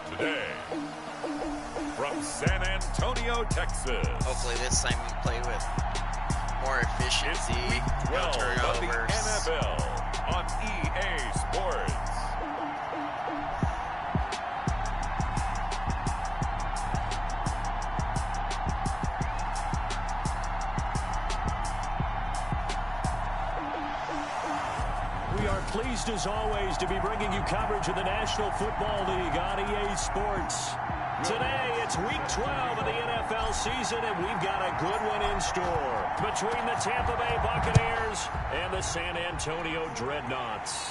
Today, from San Antonio, Texas. Hopefully this time we play with more efficiency, no turnovers. Of the NFL on EA Sports. We are pleased, as always, to be bringing you coverage of the National Football League on EA Sports. Today, it's Week 12 of the NFL season, and we've got a good one in store between the Tampa Bay Buccaneers and the San Antonio Dreadnoughts.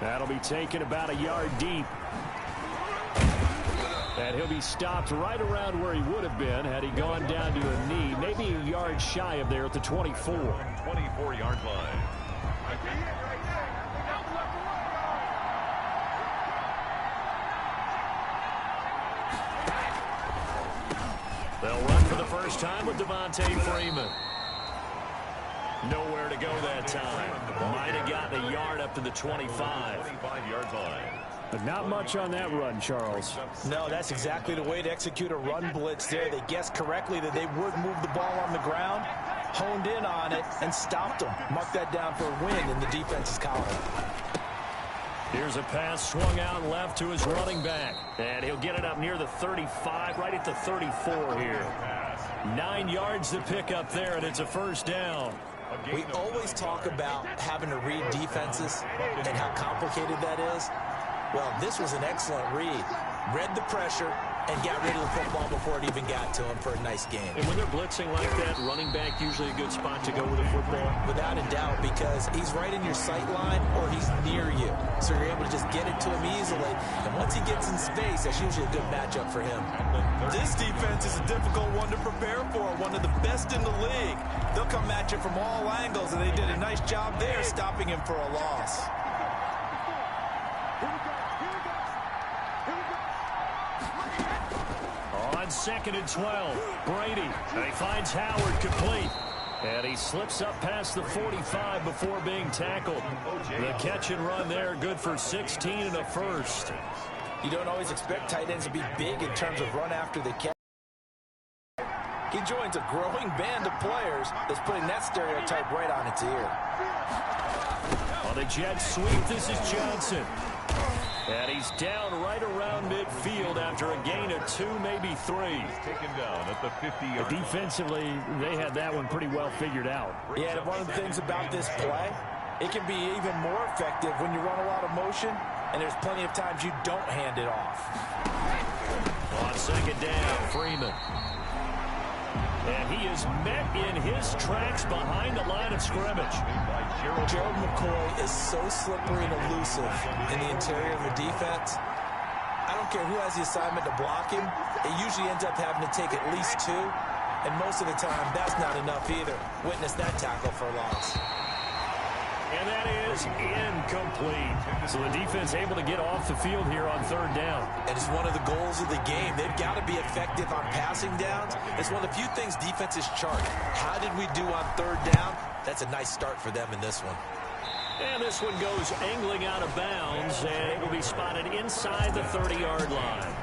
That'll be taken about a yard deep. And he'll be stopped right around where he would have been had he gone down to a knee, maybe a yard shy of there at the 24. 24-yard line. They'll run for the first time with Devontae Freeman. Nowhere to go that time. Might have gotten a yard up to the 25. 25-yard line. But not much on that run, Charles. No, that's exactly the way to execute a run blitz there. They guessed correctly that they would move the ball on the ground, honed in on it, and stopped them. Mark that down for a win in the defense's column. Here's a pass swung out left to his running back. And he'll get it up near the 35, right at the 34 here. 9 yards to pick up there, and it's a first down. We always talk about having to read defenses and how complicated that is. Well, this was an excellent read. Read the pressure and got rid of the football before it even got to him for a nice game. And when they're blitzing like that, running back usually a good spot to go with the football? Without a doubt, because he's right in your sight line or he's near you. So you're able to just get it to him easily. And once he gets in space, that's usually a good matchup for him. This defense is a difficult one to prepare for, one of the best in the league. They'll come at you from all angles, and they did a nice job there stopping him for a loss. On 2nd and 12, Brady. And he finds Howard complete. And he slips up past the 45 before being tackled. The catch and run there, good for 16 and a first. You don't always expect tight ends to be big in terms of run after the catch. He joins a growing band of players that's putting that stereotype right on its ear. On the jet sweep, this is Johnson. And he's down right around midfield after a gain of 2, maybe 3. Taken down at the 50-yard line. Defensively, they had that one pretty well figured out. Yeah, and one of the things about this play, it can be even more effective when you run a lot of motion, and there's plenty of times you don't hand it off. On 2nd down, Freeman. And he is met in his tracks behind the line of scrimmage. Gerald McCoy is so slippery and elusive in the interior of the defense. I don't care who has the assignment to block him. It usually ends up having to take at least 2. And most of the time, that's not enough either. Witness that tackle for loss. And that is incomplete. So the defense able to get off the field here on 3rd down. And it's one of the goals of the game. They've got to be effective on passing downs. It's one of the few things defenses chart. How did we do on 3rd down? That's a nice start for them in this one. And this one goes angling out of bounds, and it will be spotted inside the 30-yard line.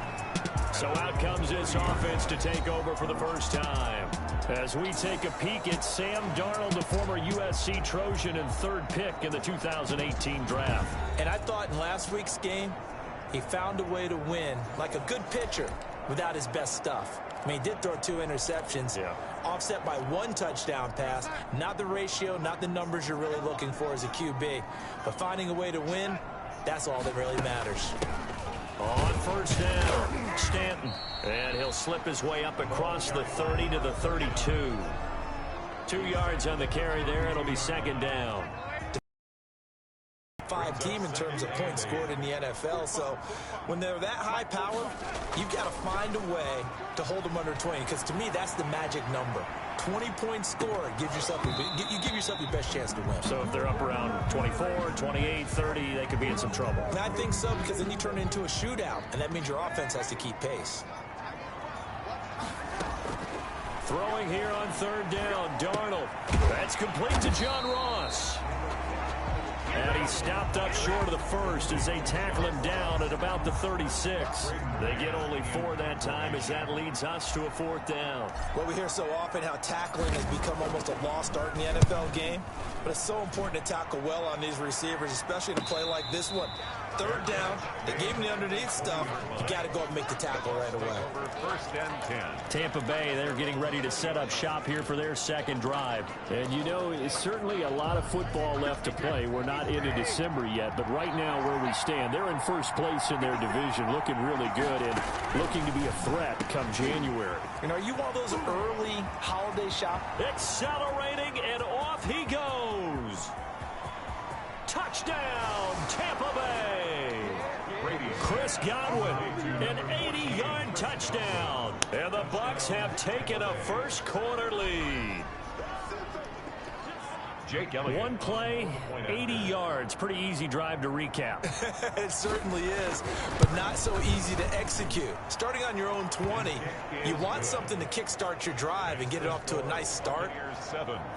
So out comes this offense to take over for the first time. As we take a peek at Sam Darnold, the former USC Trojan and 3rd pick in the 2018 draft. And I thought in last week's game, he found a way to win like a good pitcher without his best stuff. I mean, he did throw 2 interceptions, offset by 1 touchdown pass. Not the ratio, not the numbers you're really looking for as a QB. But finding a way to win, that's all that really matters. On 1st down, Stanton. And he'll slip his way up across the 30 to the 32. 2 yards on the carry there. It'll be 2nd down. 5 team in terms of points scored in the NFL. So when they're that high power, you've got to find a way to hold them under 20. Because to me, that's the magic number. 20-point score gives yourself you give yourself your best chance to win. So if they're up around 24, 28, 30, they could be in some trouble. And I think so, because then you turn it into a shootout, and that means your offense has to keep pace. Throwing here on third down, Darnold. That's complete to John Ross. And he stopped up short of the first as they tackle him down at about the 36. They get only 4 that time as that leads us to a 4th down. Well, we hear so often how tackling has become almost a lost art in the NFL game. But it's so important to tackle well on these receivers, especially in a play like this one. Third down, they gave him the underneath stuff. You got to go up and make the tackle right away. First and 10. Tampa Bay, they're getting ready to set up shop here for their second drive. And you know, it's certainly a lot of football left to play. We're not into December yet, but right now where we stand, they're in first place in their division, looking really good and looking to be a threat come January. And are you one of those early holiday shop? Accelerating, and off he goes. Touchdown, Tampa Bay. Chris Godwin, an 80-yard touchdown. And the Bucs have taken a first quarter lead. One play, 80 yards. Pretty easy drive to recap. It certainly is, but not so easy to execute. Starting on your own 20, you want something to kickstart your drive and get it off to a nice start.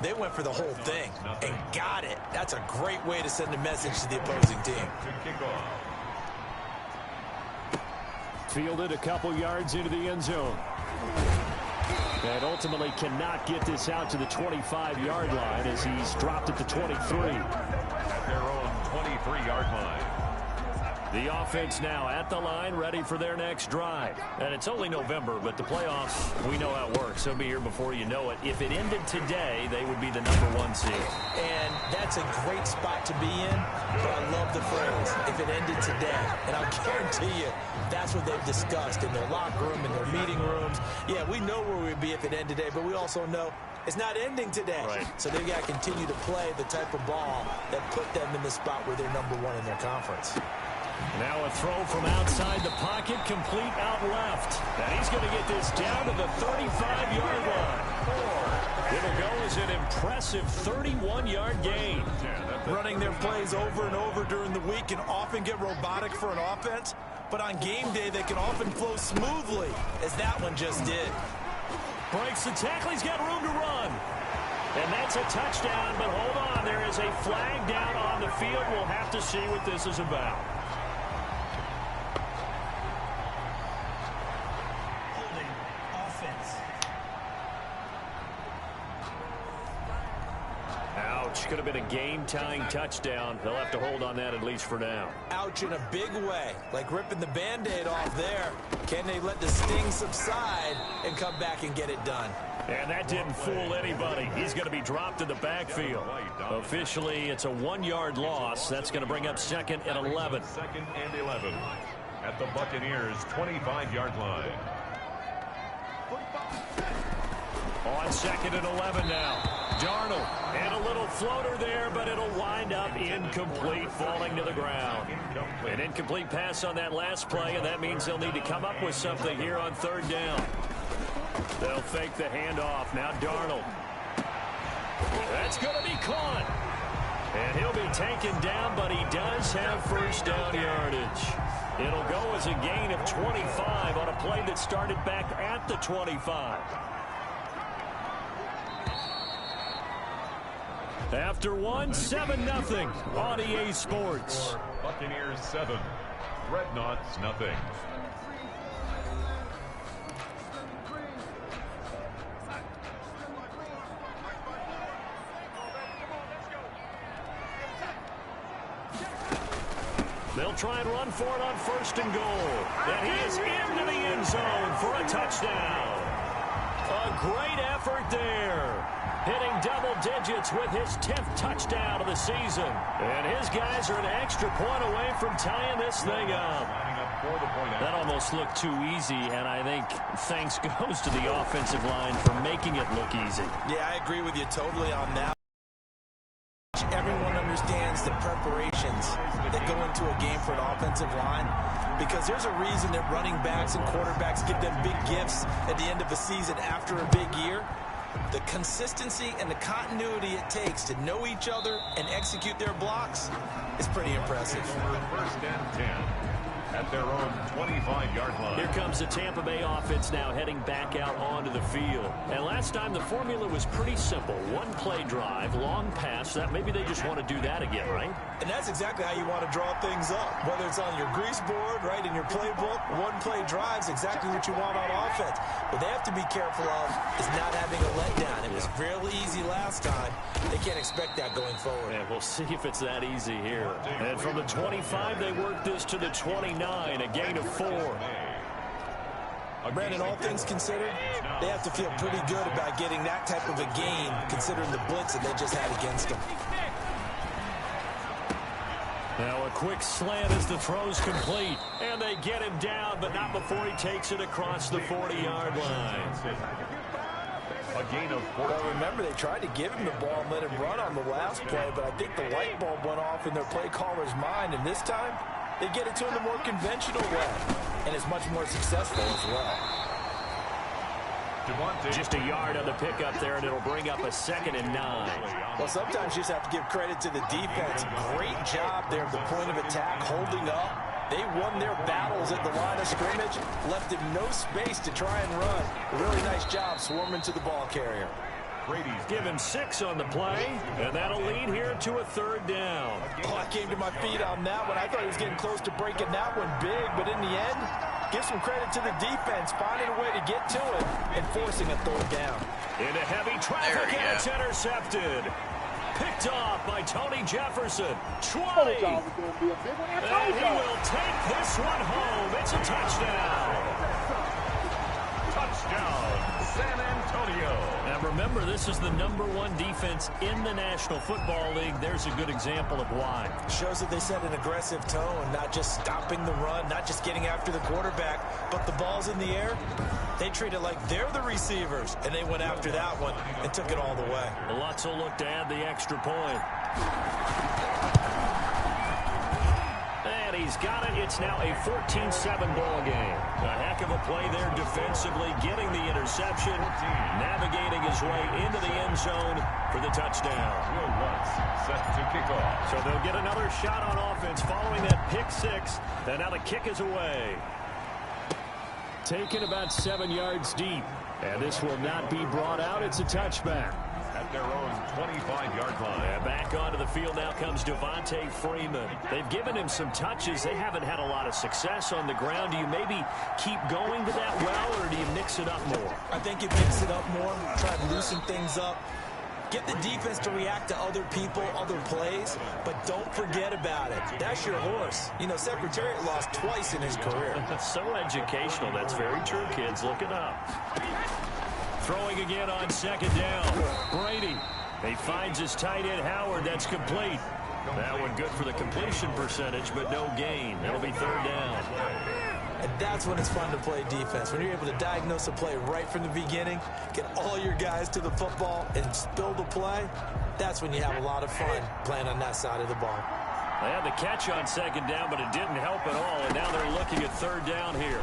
They went for the whole thing and got it. That's a great way to send a message to the opposing team. Fielded a couple yards into the end zone. And ultimately cannot get this out to the 25-yard line as he's dropped at the 23. At their own 23-yard line. The offense now at the line, ready for their next drive. And it's only November, but the playoffs, we know how it works. They'll be here before you know it. If it ended today, they would be the #1 seed. And that's a great spot to be in, but I love the phrase, if it ended today. And I'll guarantee you, that's what they've discussed in their locker room, in their meeting rooms. Yeah, we know where we'd be if it ended today, but we also know it's not ending today. Right. So they've got to continue to play the type of ball that put them in the spot where they're #1 in their conference. Now a throw from outside the pocket, complete out left. And he's going to get this down to the 35-yard line. It'll go as an impressive 31-yard gain. Running their plays over and over during the week can often get robotic for an offense, but on game day they can often flow smoothly, as that one just did. Breaks the tackle, he's got room to run. And that's a touchdown, but hold on, there is a flag down on the field. We'll have to see what this is about. Could have been a game-tying touchdown. They'll have to hold on that at least for now. Ouch in a big way, like ripping the Band-Aid off there. Can they let the sting subside and come back and get it done? And that didn't fool anybody. He's going to be dropped in the backfield. Officially, it's a 1-yard loss. That's going to bring up 2nd and 11. 2nd and 11 at the Buccaneers' 25-yard line. On 2nd and 11 now. Darnold, and a little floater there, but it'll wind up incomplete, falling to the ground. An incomplete pass on that last play, and that means they'll need to come up with something here on 3rd down. They'll fake the handoff. Now Darnold. That's going to be caught. And he'll be taken down, but he does have first down yardage. It'll go as a gain of 25 on a play that started back at the 25. After 7-0 on EA Sports. Buccaneers 7, Dreadnoughts nothing. They'll try and run for it on 1st and goal. And he is into the end zone for a touchdown. A great effort there. Hitting double digits with his 10th touchdown of the season. And his guys are an extra point away from tying this thing up. That almost looked too easy, and I think thanks goes to the offensive line for making it look easy. Yeah, I agree with you totally on that. Everyone understands the preparations that go into a game for an offensive line, because there's a reason that running backs and quarterbacks give them big gifts at the end of a season after a big year. The consistency and the continuity it takes to know each other and execute their blocks is pretty impressive. 1st and 10 at their own 25-yard line. Here comes the Tampa Bay offense now heading back out onto the field. And last time the formula was pretty simple. One play drive, long pass. That maybe they just want to do that again, right? And that's exactly how you want to draw things up. Whether it's on your grease board, right, in your playbook, one play drives exactly what you want on offense. What they have to be careful of is not having a letdown. It was really easy last time. They can't expect that going forward. And we'll see if it's that easy here. And from the 25, they work this to the 29, a gain of 4. Brandon, all things considered, they have to feel pretty good about getting that type of a gain, considering the blitz that they just had against them. Now a quick slant as the throw's complete. And they get him down, but not before he takes it across the 40-yard line. A gain of 4. Well, remember, they tried to give him the ball and let him run on the last play, but I think the light bulb went off in their play caller's mind, and this time they get it to him the more conventional way, and it's much more successful as well. Just a yard on the pickup there, and it'll bring up a 2nd and 9. Well, sometimes you just have to give credit to the defense. Great job there at the point of attack, holding up. They won their battles at the line of scrimmage, left him no space to try and run. A really nice job swarming to the ball carrier. Brady's Give him 6 on the play, and that'll lead here to a 3rd down. Oh, I came to my feet on that one. I thought he was getting close to breaking that one big, but in the end, give some credit to the defense, finding a way to get to it and forcing a 3rd down. Into heavy traffic, and it's intercepted. Picked off by Tony Jefferson. 20. And he will take this one home. It's a touchdown. touchdown, San Antonio. Now remember, this is the #1 defense in the National Football League. There's a good example of why. Shows that they set an aggressive tone, not just stopping the run, not just getting after the quarterback, but the ball's in the air. They treat it like they're the receivers, and they went after that one and took it all the way. Lutz will look to add the extra point. And he's got it. It's now a 14-7 ball game. A heck of a play there defensively, getting the interception, navigating his way into the end zone for the touchdown. Will Lutz set to kick off. So they'll get another shot on offense following that pick six. And now the kick is away. Taken about 7 yards deep. And this will not be brought out. It's a touchback. At their own 25-yard line. And back onto the field now comes Devontae Freeman. They've given him some touches. They haven't had a lot of success on the ground. Do you maybe keep going to that well, or do you mix it up more? I think you mix it up more, try to loosen things up. Get the defense to react to other people, other plays, but don't forget about it. That's your horse. You know, Secretariat lost twice in his career. So educational. That's very true, kids. Look it up. Throwing again on second down. Brady. He finds his tight end, Howard. That's complete. That one good for the completion percentage, but no gain. That'll be third down. And that's when it's fun to play defense. When you're able to diagnose a play right from the beginning, get all your guys to the football and spill the play, that's when you have a lot of fun playing on that side of the ball. They had the catch on second down, but it didn't help at all. And now they're looking at third down here.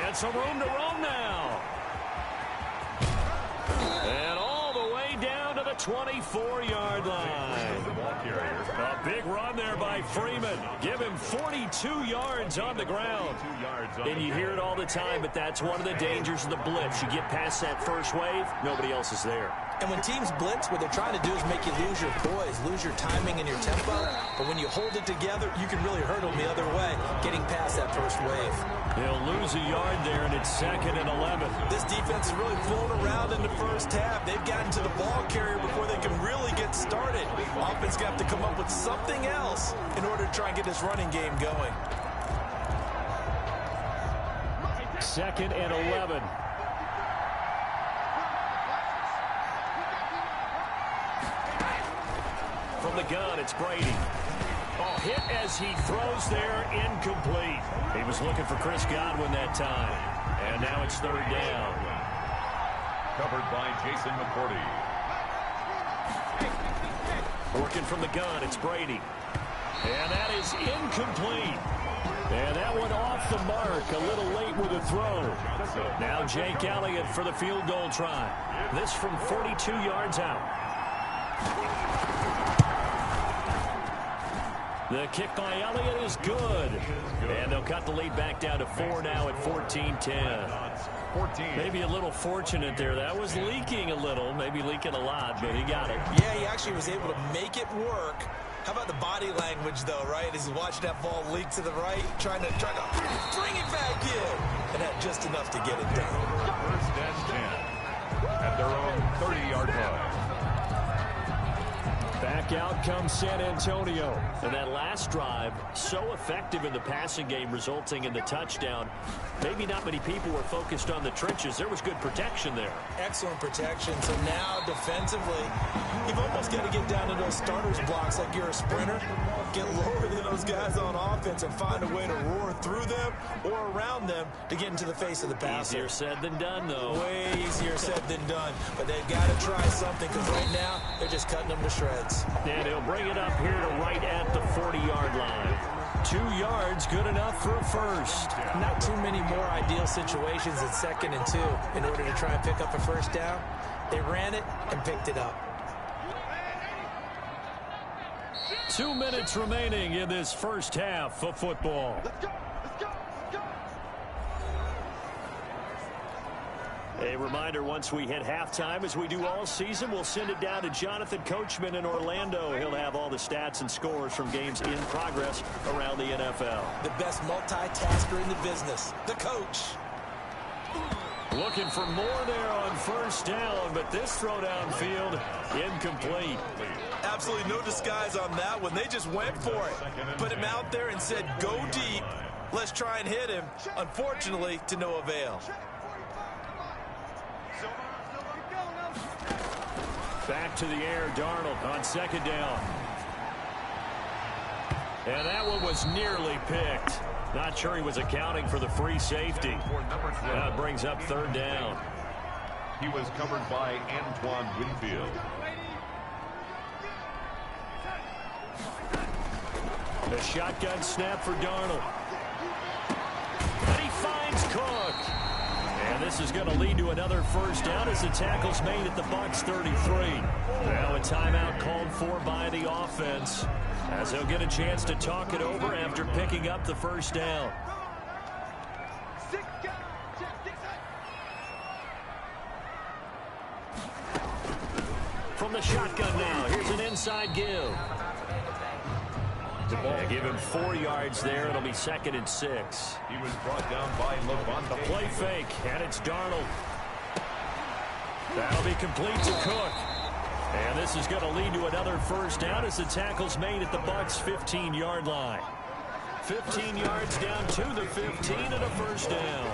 And some room to roam now. And all the way down to the 24-yard line. A big run there by Freeman. Give him 42 yards on the ground. And you hear it all the time, but that's one of the dangers of the blitz. You get past that first wave, nobody else is there. And when teams blitz, what they're trying to do is make you lose your poise, lose your timing and your tempo. But when you hold it together, you can really hurt them the other way, getting past that first wave. They'll lose a yard there, and it's 2nd and 11. This defense is really flown around in the first half. They've gotten to the ball carrier before they can really get started. Offense got to come up with something else in order to try and get this running game going. 2nd and 11. From the gun, it's Brady. Oh, hit as he throws there, incomplete. He was looking for Chris Godwin that time. And now it's third down. Covered by Jason McCourty. Working from the gun, it's Brady. And that is incomplete. And that one off the mark, a little late with a throw. Now Jake Elliott for the field goal try. This from 42 yards out. The kick by Elliott is good. And they'll cut the lead back down to 4 now at 14-10. Maybe a little fortunate there. That was leaking a little, maybe leaking a lot, but he got it. Yeah, he actually was able to make it work. How about the body language, though, right? As he's watching that ball leak to the right, trying to bring it back in. And had just enough to get it done. First and 10 at their own 30-yard line. Back out comes San Antonio. And that last drive, so effective in the passing game, resulting in the touchdown. Maybe not many people were focused on the trenches. There was good protection there. Excellent protection. So now, defensively, you've almost got to get down to those starters blocks like you're a sprinter. Get lower than those guys on offense and find a way to roar through them or around them to get into the face of the passer. Easier said than done, though. Way easier said than done. But they've got to try something because right now they're just cutting them to shreds. And he'll bring it up here to right at the 40-yard line. 2 yards, good enough for a first. Not too many more ideal situations in 2nd and 2 in order to try and pick up a first down. They ran it and picked it up. 2 minutes remaining in this first half of football. A reminder, once we hit halftime, as we do all season, we'll send it down to Jonathan Coachman in Orlando. He'll have all the stats and scores from games in progress around the NFL. The best multitasker in the business, the coach. Looking for more there on first down, but this throw downfield, incomplete. Absolutely no disguise on that one. They just went for it. Put him out there and said, go deep. Let's try and hit him. Unfortunately, to no avail. Back to the air, Darnold on 2nd down. And that one was nearly picked. Not sure he was accounting for the free safety. That brings up 3rd down. He was covered by Antoine Winfield. The shotgun snap for Darnold. And he finds Cook. And this is going to lead to another first down as the tackle's made at the Bucs 33. Now a timeout called for by the offense, as they'll get a chance to talk it over after picking up the first down. From the shotgun now, here's an inside give. Give him 4 yards there. It'll be 2nd and 6. He was brought down by Levante. The play fake, and it's Darnold. That'll be complete to Cook. And this is going to lead to another first down as the tackle's made at the Bucs' 15-yard line. 15 yards down to the 15 and a first down.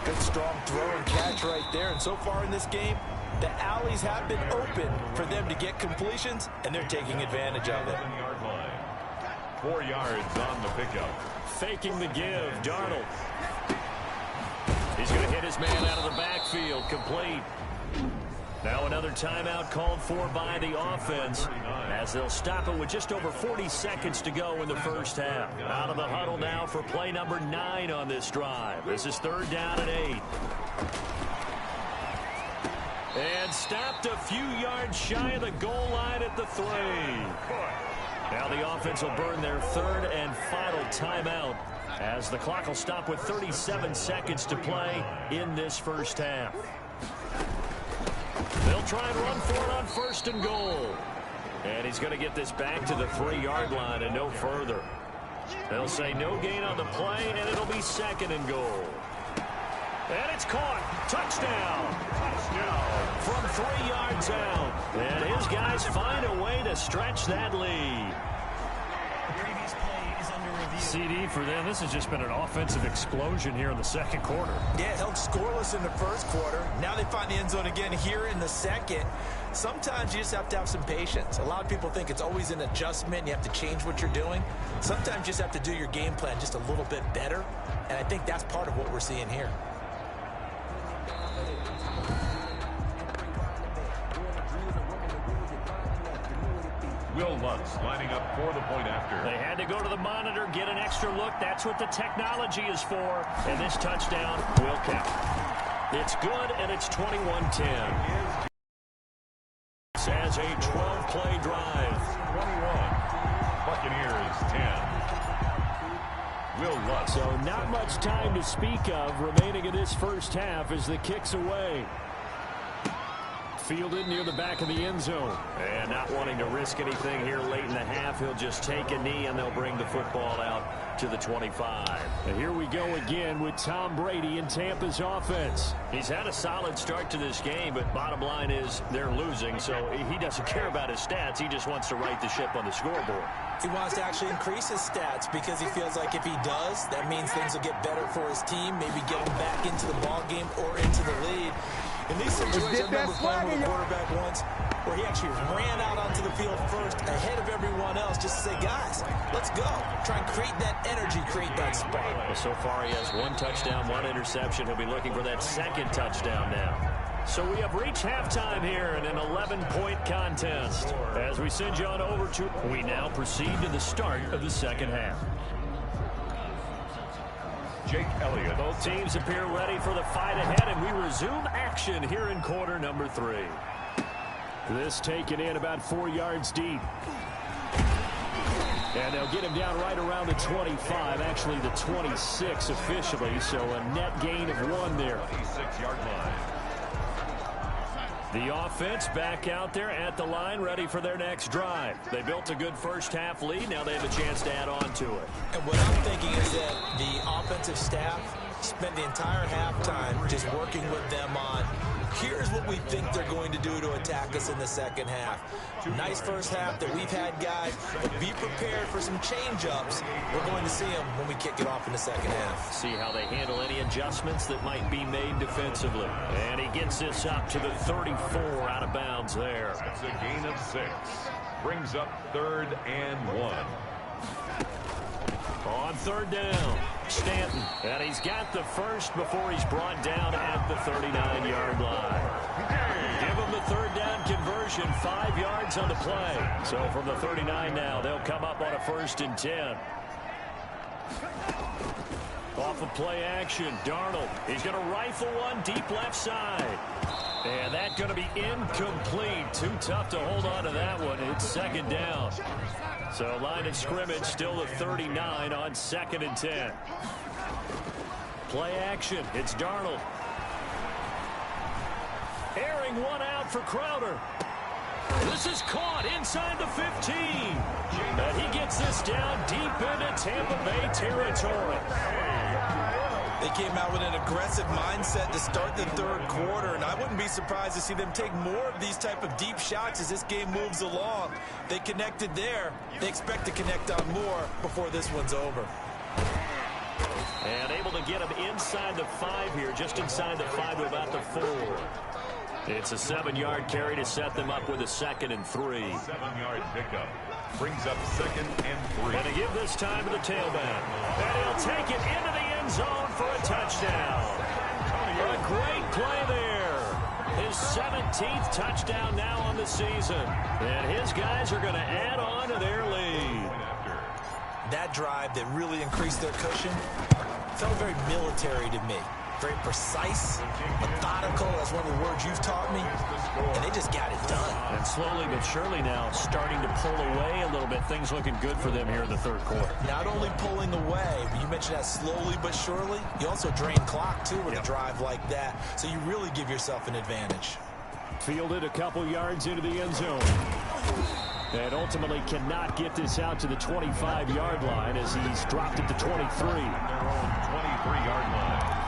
Good strong throw and catch right there. And so far in this game, the alleys have been open for them to get completions, and they're taking advantage of it. 4 yards on the pickup. Faking the give, Darnold. He's going to hit his man out of the backfield, complete. Now another timeout called for by the offense, as they'll stop it with just over 40 seconds to go in the first half. Out of the huddle now for play number 9 on this drive. This is 3rd down and 8. And stopped a few yards shy of the goal line at the 3. Now the offense will burn their 3rd and final timeout, as the clock will stop with 37 seconds to play in this first half. They'll try and run for it on 1st and goal. And he's going to get this back to the 3-yard line and no further. They'll say no gain on the play, and it'll be 2nd and goal. And it's caught. Touchdown. From 3 yards out. And his guys find a way to stretch that lead. CD for them. This has just been an offensive explosion here in the 2nd quarter. Yeah, held scoreless in the 1st quarter. Now they find the end zone again here in the 2nd. Sometimes you just have to have some patience. A lot of people think it's always an adjustment. You have to change what you're doing. Sometimes you just have to do your game plan just a little bit better. And I think that's part of what we're seeing here. Will Lutz lining up for the point after. They had to go to the monitor, get an extra look. That's what the technology is for. And this touchdown will count. It's good, and it's 21-10. As a 12-play drive. 21. Buccaneers 10. Will Lutz. So not much time to speak of remaining in this first half as the kick's away. Fielded near the back of the end zone. And not wanting to risk anything here late in the half, he'll just take a knee and they'll bring the football out to the 25. And here we go again with Tom Brady in Tampa's offense. He's had a solid start to this game, but bottom line is they're losing, so he doesn't care about his stats. He just wants to right the ship on the scoreboard. He wants to actually increase his stats because he feels like if he does, that means things will get better for his team, maybe get him back into the ball game or into the lead. In these situations, I remember playing with a quarterback once where he actually ran out onto the field first ahead of everyone else just to say, guys, let's go. Try and create that energy, create that spark. Well, so far he has 1 touchdown, 1 interception. He'll be looking for that second touchdown now. So we have reached halftime here in an 11-point contest. As we send you on over to, we now proceed to the start of the second half. Jake Elliott. Both teams appear ready for the fight ahead, and we resume action here in quarter number 3. This taken in about 4 yards deep. And they'll get him down right around the 25, actually the 26 officially, so a net gain of 1 there. 26-yard line. The offense back out there at the line, ready for their next drive. They built a good first-half lead. Now they have a chance to add on to it. And what I'm thinking is that the offensive staff spent the entire halftime just working with them on, here's what we think they're going to do to attack us in the second half. Nice first half that we've had, guys, but be prepared for some change-ups. We're going to see them when we kick it off in the second half. See how they handle any adjustments that might be made defensively. And he gets this up to the 34 out of bounds there. That's a gain of 6. Brings up 3rd and 1. On 3rd down, Stanton. And he's got the first before he's brought down at the 39-yard line. Give him the 3rd down conversion, 5 yards on the play. So from the 39 now, they'll come up on a 1st and 10. Off of play action, Darnold. He's going to rifle one deep left side. And that's going to be incomplete. Too tough to hold on to that one. It's 2nd down. So line of scrimmage still the 39 on 2nd and 10. Play action. It's Darnold. Airing one out for Crowder. This is caught inside the 15. And he gets this down deep into Tampa Bay territory. They came out with an aggressive mindset to start the 3rd quarter, and I wouldn't be surprised to see them take more of these type of deep shots as this game moves along. They connected there. They expect to connect on more before this one's over. And able to get him inside the 5 here, just inside the 5 to about the 4. It's a 7-yard carry to set them up with a 2nd and 3. 7-yard pickup. Brings up 2nd and 3. And to give this time to the tailback. And he'll take it into the end zone for a touchdown. A great play there. His 17th touchdown now on the season. And his guys are going to add on to their lead. That drive that really increased their cushion felt very military to me. Very precise, methodical. That's one of the words you've taught me. And they just got it done. And slowly but surely now starting to pull away a little bit. Things looking good for them here in the 3rd quarter. Not only pulling away, but you mentioned that slowly but surely. You also drain clock, too, with a drive like that. So you really give yourself an advantage. Fielded a couple yards into the end zone. And ultimately cannot get this out to the 25-yard line as he's dropped it to 23. They're on 23-yard line.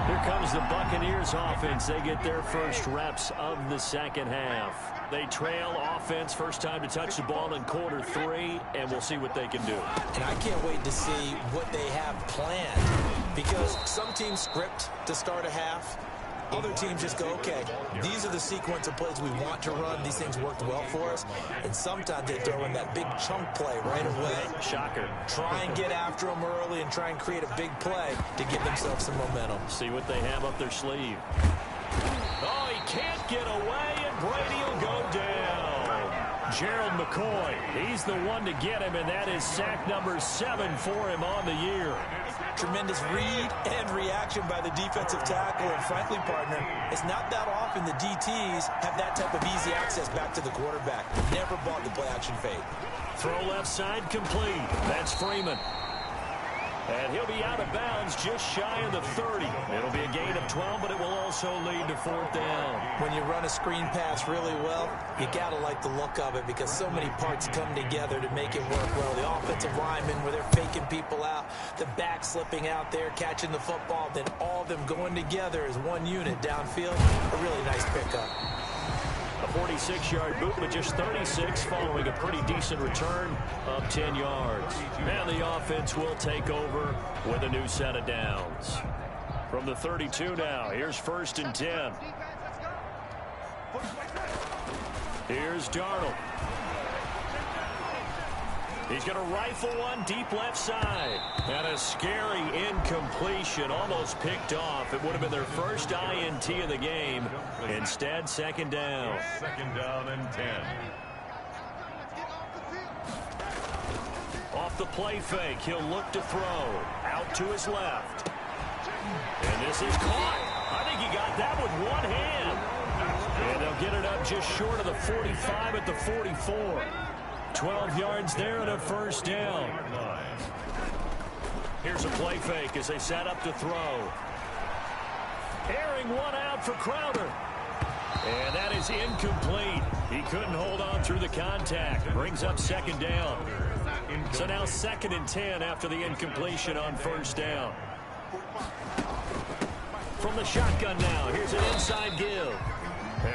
Here comes the Buccaneers offense. They get their first reps of the second half. They trail offense, first time to touch the ball in quarter 3, and we'll see what they can do. And I can't wait to see what they have planned, because some teams script to start a half. Other teams just go, okay, these are the sequence of plays we want to run. These things worked well for us. And sometimes they throw in that big chunk play right away. Shocker. Try and get after them early and try and create a big play to give themselves some momentum. See what they have up their sleeve. Oh, he can't get away, and Brady will go down. Gerald McCoy, he's the one to get him, and that is sack number 7 for him on the year. Tremendous read and reaction by the defensive tackle, and frankly, partner, it's not that often the DTs have that type of easy access back to the quarterback. Never bought the play-action fade. Throw left side complete. That's Freeman. And he'll be out of bounds just shy of the 30. It'll be a gain of 12, but it will also lead to 4th down. When you run a screen pass really well, you got to like the look of it because so many parts come together to make it work well. The offensive linemen, where they're faking people out, the back slipping out there, catching the football, then all of them going together as one unit downfield. A really nice pickup. A 46-yard boot, but just 36 following a pretty decent return of 10 yards. And the offense will take over with a new set of downs. From the 32 now, here's 1st and 10. Here's Darnold. He's going to rifle one deep left side. And a scary incompletion, almost picked off. It would have been their first INT of the game. Instead, 2nd down. 2nd down and 10. Off the play fake, he'll look to throw. Out to his left. And this is caught. I think he got that with one hand. And they'll get it up just short of the 45 at the 44. 12 yards there and a 1st down. Here's a play fake as they set up to throw. Airing one out for Crowder. And that is incomplete. He couldn't hold on through the contact. Brings up 2nd down. So now 2nd and 10 after the incompletion on 1st down. From the shotgun now, here's an inside give.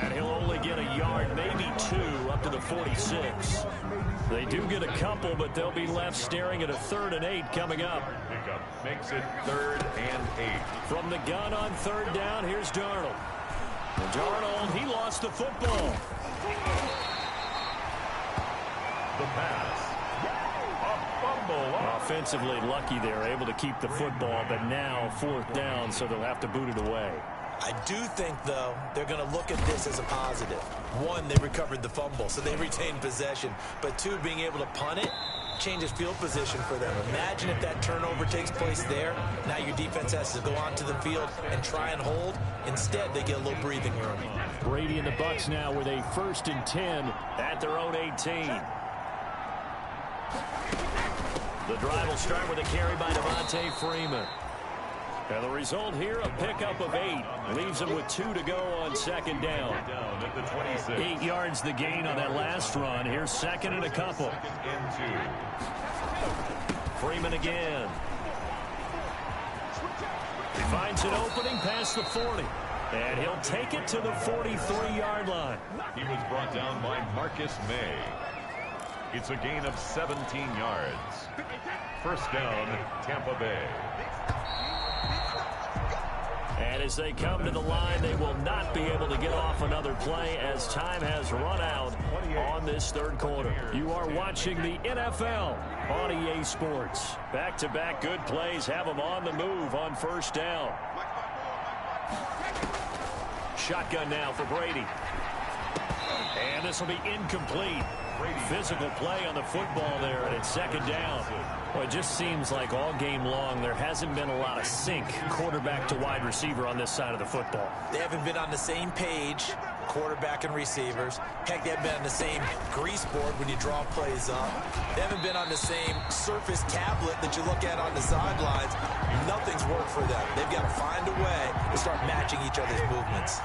And he'll only get a yard, maybe 2, up to the 46. They do get a couple, but they'll be left staring at a 3rd and 8 coming up. Pickup makes it 3rd and 8. From the gun on 3rd down, here's Darnold. And Darnold, he lost the football. The pass. A fumble. Offensively lucky they're able to keep the football, but now 4th down, so they'll have to boot it away. I do think, though, they're going to look at this as a positive. 1, they recovered the fumble, so they retained possession. But 2, being able to punt it changes field position for them. Imagine if that turnover takes place there. Now your defense has to go onto the field and try and hold. Instead, they get a little breathing room. Brady and the Bucs now with a 1st and 10 at their own 18. The drive will start with a carry by Devontae Freeman. And the result here, a pickup of 8. Leaves them with 2 to go on 2nd down. Down at the 26. 8 yards the gain on that last run. Here's 2nd and a couple. 2nd and 2. Freeman again. He finds an opening past the 40. And he'll take it to the 43-yard line. He was brought down by Marcus May. It's a gain of 17 yards. 1st down, Tampa Bay. And as they come to the line, they will not be able to get off another play as time has run out on this 3rd quarter. You are watching the NFL on EA Sports. Back-to-back good plays have them on the move on 1st down. Shotgun now for Brady. And this will be incomplete. Physical play on the football there, and it's 2nd down. Well, it just seems like all game long there hasn't been a lot of sync quarterback to wide receiver on this side of the football. They haven't been on the same page, quarterback and receivers. Heck, they haven't been on the same grease board when you draw plays up. They haven't been on the same surface tablet that you look at on the sidelines. Nothing's worked for them. They've got to find a way to start matching each other's movements.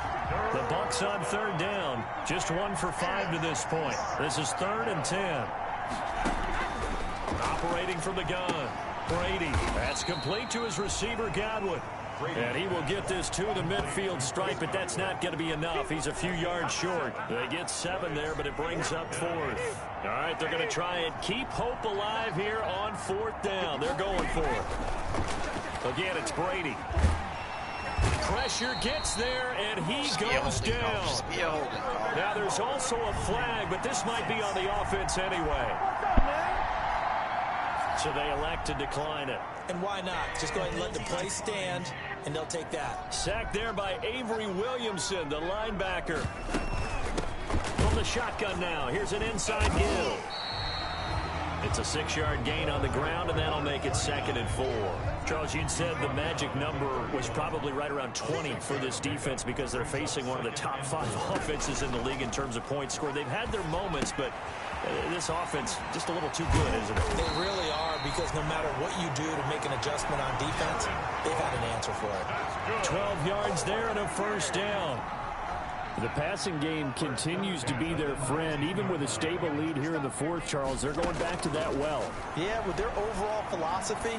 The Bucs on 3rd down. Just 1 for 5 to this point. This is 3rd and 10. Operating from the gun. Brady. That's complete to his receiver, Godwin. And he will get this to the midfield stripe, but that's not going to be enough. He's a few yards short. They get 7 there, but it brings up 4th. All right, they're going to try and keep hope alive here on 4th down. They're going for it. Again, it's Brady. Pressure gets there, and he goes down. Now, there's also a flag, but this might be on the offense anyway. So they elect to decline it. And why not? Just go ahead and let the play stand, and they'll take that. Sacked there by Avery Williamson, the linebacker. From the shotgun now, here's an inside give. It's a 6-yard gain on the ground, and that'll make it 2nd and 4. Charles, you'd said the magic number was probably right around 20 for this defense because they're facing one of the top 5 offenses in the league in terms of points scored. They've had their moments, but This offense just a little too good, isn't it? They really are, because no matter what you do to make an adjustment on defense, they've had an answer for it. 12 yards there and a first down. The passing game continues to be their friend. Even with a stable lead here in the fourth, Charles, they're going back to that well. Yeah, with their overall philosophy,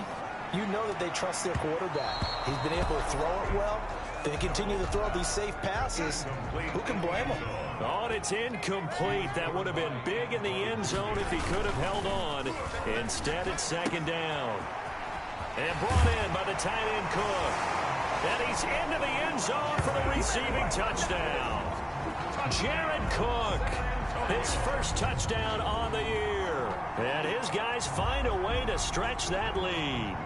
you know that they trust their quarterback. He's been able to throw it well. They continue to throw these safe passes. Who can blame them? Oh, and it's incomplete. That would have been big in the end zone if he could have held on. Instead, it's second down. And brought in by the tight end Cook. And he's into the end zone for the receiving touchdown. Jared Cook, his first touchdown on the year. And his guys find a way to stretch that lead.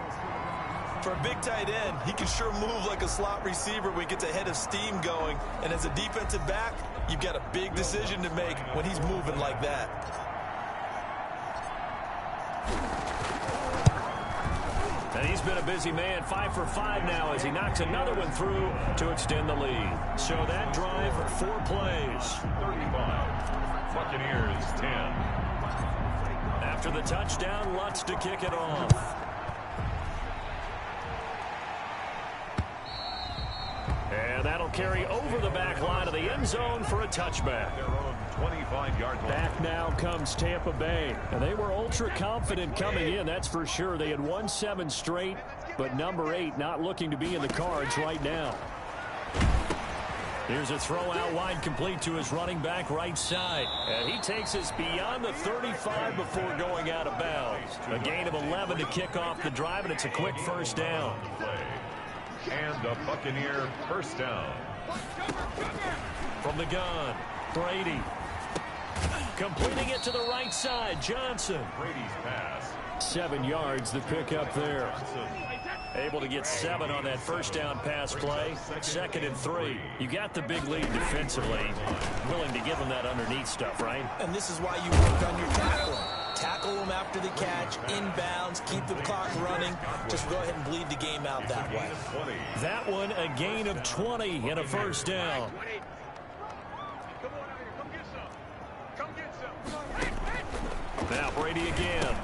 For a big tight end, he can sure move like a slot receiver when he gets a head of steam going. And as a defensive back, you've got a big decision to make when he's moving like that. And he's been a busy man, 5 for 5 now as he knocks another one through to extend the lead. So that drive, 4 plays. 35. Buccaneers 10. After the touchdown, Lutz to kick it off. And that'll carry over the back line of the end zone for a touchback. Their own 25-yard line. Back now comes Tampa Bay. And they were ultra confident coming in, that's for sure. They had won 7 straight, but number 8 not looking to be in the cards right now. Here's a throw out wide, complete to his running back right side. And he takes us beyond the 35 before going out of bounds. A gain of 11 to kick off the drive, and it's a quick first down. And a Buccaneer first down. From the gun, Brady. Completing it to the right side, Johnson. Brady's pass. 7 yards, the pickup there. Able to get 7 on that first down pass play. 2nd and 3. You got the big lead defensively. Willing to give them that underneath stuff, right? And this is why you work on your tackling. Tackle them after the catch, inbounds, keep the clock running. Just go ahead and bleed the game out that way. That one, a gain of 20 and a first down. Now Brady again.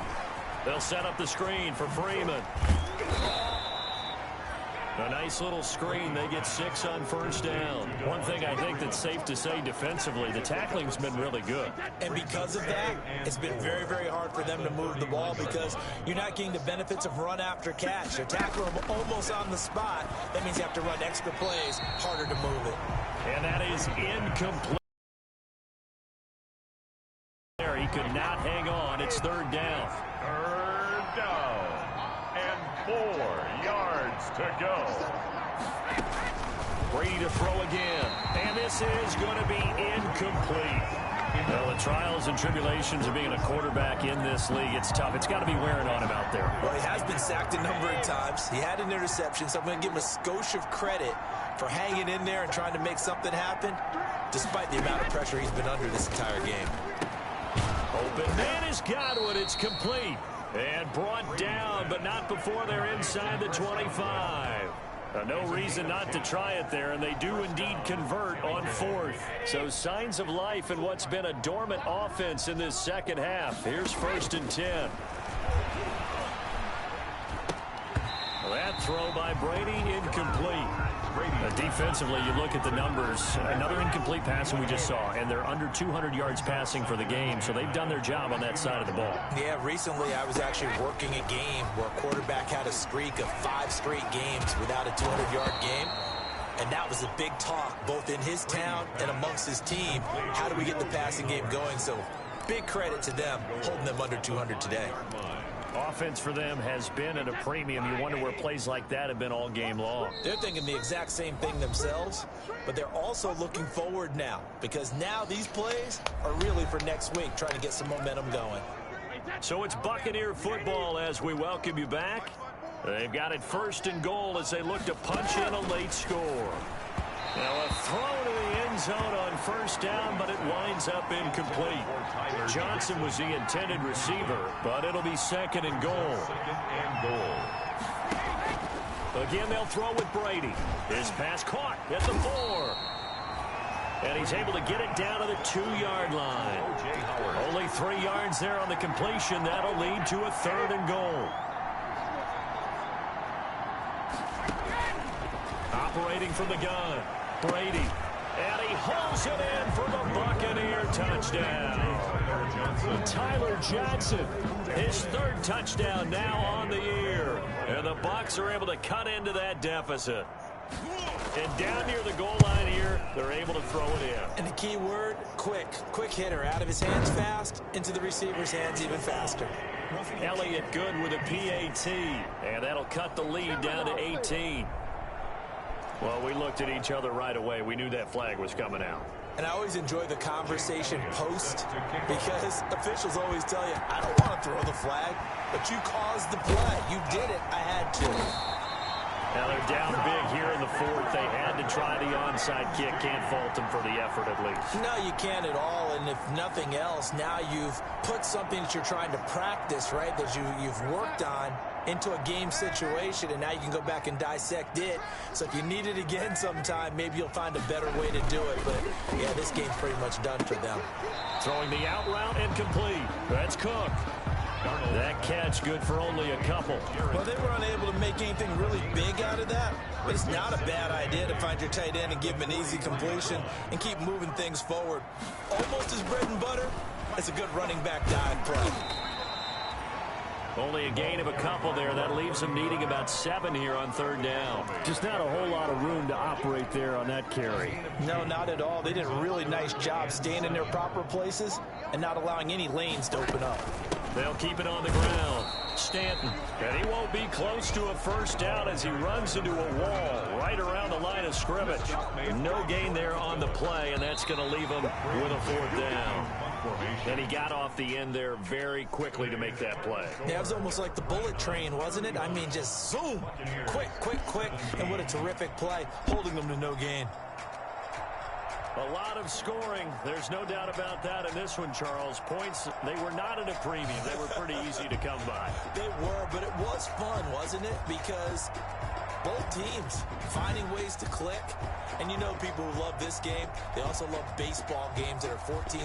They'll set up the screen for Freeman. A nice little screen. They get 6 on first down. One thing I think that's safe to say defensively, the tackling's been really good. And because of that, it's been very, very hard for them to move the ball because you're not getting the benefits of run after catch. They're tackling them almost on the spot. That means you have to run extra plays, harder to move it. And that is incomplete. There, he could not hang on. It's 3rd down. 3rd down. And 4 yards to go. Brady to throw again. And this is going to be incomplete. Well, the trials and tribulations of being a quarterback in this league, it's tough. It's got to be wearing on him out there. Well, he has been sacked a number of times. He had an interception, so I'm going to give him a skosh of credit for hanging in there and trying to make something happen, despite the amount of pressure he's been under this entire game. Open man is Godwin. It's complete. And brought down, but not before they're inside the 25. No reason not to try it there, and they do indeed convert on 4th. So signs of life in what's been a dormant offense in this second half. Here's 1st and 10. That throw by Brady, incomplete. Defensively, you look at the numbers. Another incomplete pass we just saw, and they're under 200 yards passing for the game, so they've done their job on that side of the ball. Yeah, recently I was actually working a game where a quarterback had a streak of 5 straight games without a 200-yard game, and that was a big talk both in his town and amongst his team. How do we get the passing game going? So big credit to them holding them under 200 today. Offense for them has been at a premium. You wonder where plays like that have been all game long. They're thinking the exact same thing themselves, but they're also looking forward now because now these plays are really for next week, trying to get some momentum going. So it's Buccaneer football as we welcome you back. They've got it 1st and goal as they look to punch in a late score. Now a throw to the end zone on 1st down, but it winds up incomplete. Johnson was the intended receiver, but it'll be 2nd and goal. 2nd and goal. Again, they'll throw with Brady. His pass caught at the 4. And he's able to get it down to the 2-yard line. Only 3 yards there on the completion. That'll lead to a 3rd and goal. Operating from the gun, Brady. And he hauls it in for the Buccaneer touchdown. Tyler Johnson, his 3rd touchdown now on the year. And the Bucs are able to cut into that deficit. And down near the goal line here, they're able to throw it in. And the key word, quick. Quick hitter. Out of his hands fast, into the receiver's hands even faster. Elliott good with a PAT. And that'll cut the lead down to 18. Well, we looked at each other right away. We knew that flag was coming out. And I always enjoy the conversation post because officials always tell you, I don't want to throw the flag, but you caused the play. You did it. I had to. Now they're down big here in the 4th. They had to try the onside kick. Can't fault them for the effort at least. No, you can't at all. And if nothing else, now you've put something that you're trying to practice, right, that you've worked on into a game situation, and now you can go back and dissect it. So if you need it again sometime, maybe you'll find a better way to do it. But, yeah, this game's pretty much done for them. Throwing the out route and complete. That's Cook. That catch good for only a couple. Well, they were unable to make anything really big out of that, but it's not a bad idea to find your tight end and give him an easy completion and keep moving things forward. Almost his bread and butter. It's a good running back dive play. Only a gain of a couple there. That leaves them needing about 7 here on 3rd down. Just not a whole lot of room to operate there on that carry. No, not at all. They did a really nice job staying in their proper places and not allowing any lanes to open up. They'll keep it on the ground. Stanton. And he won't be close to a 1st down as he runs into a wall right around the line of scrimmage. No gain there on the play, and that's going to leave him with a 4th down. And he got off the end there very quickly to make that play. Yeah, it was almost like the bullet train, wasn't it? I mean, just zoom. Quick, quick, quick. And what a terrific play, holding them to no gain. A lot of scoring. There's no doubt about that in this one, Charles. Points, they were not at a premium. They were pretty easy to come by. They were, but it was fun, wasn't it? Because both teams finding ways to click. And you know people who love this game, they also love baseball games that are 14.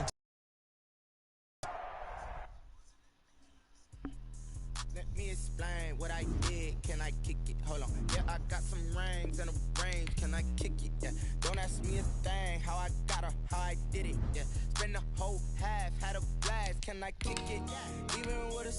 Let me explain what I did. Can I kick it? Hold on. Yeah, I got some rings and a range. Can I kick it? Yeah. Don't ask me a thing. How I got her, how I did it. Yeah. Spend the whole half, had a blast. Can I kick it? Even with a